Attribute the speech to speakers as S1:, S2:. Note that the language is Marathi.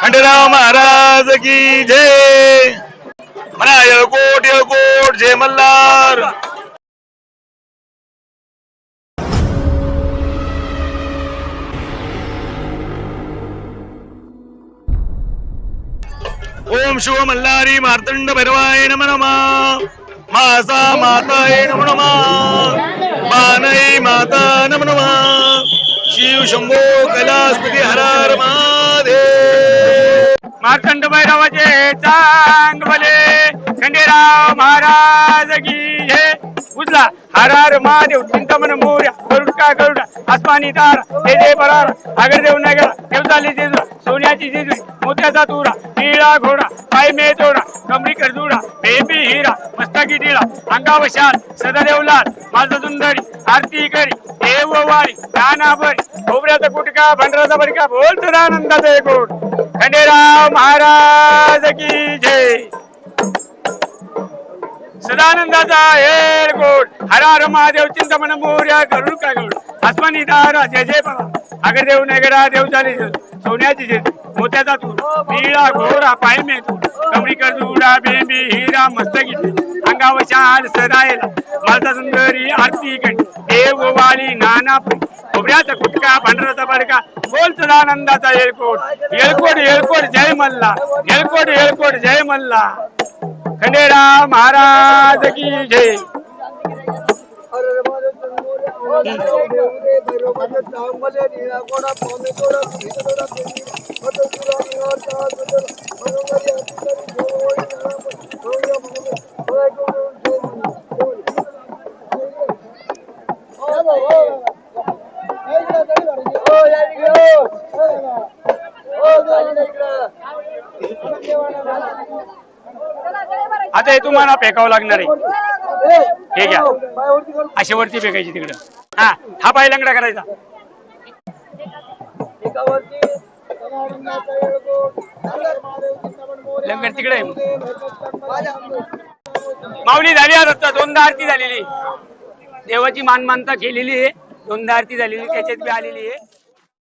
S1: खंडेराव महाराज की जय. म्हणा येळकोट येळकोट जय मल्हार. ओम शिव मल्हारी मार्तंड भैरवाय नमः नमः. मासा माताय नमः नमः. मानई माता नमः नमः. शिव शंभो कैलासपती हर हर महादेव.
S2: मार्तंड भैरवाचे चांग भले खंडेराव महाराज की जय. उजला हर हर महादेव चिंतामण मोर्या गरुड का गरुड आसमानी तारा जय जय बरार अगरदेव नगर देवताली जेजुरा सोन्याची जेजुरी मोत्याचा तुरा निळा घोडा पाय मे तोडा कमरी करजुडा बेबी हिरा मस्तकी टिळा अंगावर शाल सदादेव लाल माझा सुंदरी आरती करी देव वारी दानाभरी खोबऱ्याचा गुटका भंडराचा बडका बोलतो आनंदाचा गोड. खंडेराव महाराज की जय. सदानंदाचा एरकोट हर हर महादेव चिंतामण मोर्या गरुड का गरुड आसमानी तारा जय जय बाबा अगरदेव नगरा देव झाले सोन्याची जेजुरी मोत्याचा तूर निळा घोडा पाय मे कमरी करजुडा बेबी हिरा मस्तकी अंगावर शाल सदायला माझा सुंदरी आरती करी देव वाली नाना खोबऱ्याचा गुटका भांडराचा बडका बोल सदानंदाचा एरकोट एरकोट एरकोट जय मल्ला एरकोट एरकोट जय मल्ला. खंडेराव महाराज की जय. आता हे तुम्हाला फेकावं लागणार आहे. हे घ्या अशी वरती फेकायची तिकडं. हा पाय लंगडा करायचा. लंगर तिकडे माऊली झाली आता दोनदा आरती झालेली देवाची मानमानता केलेली आहे. दोनदा आरती झालेली त्याच्यात बी आलेली आहे.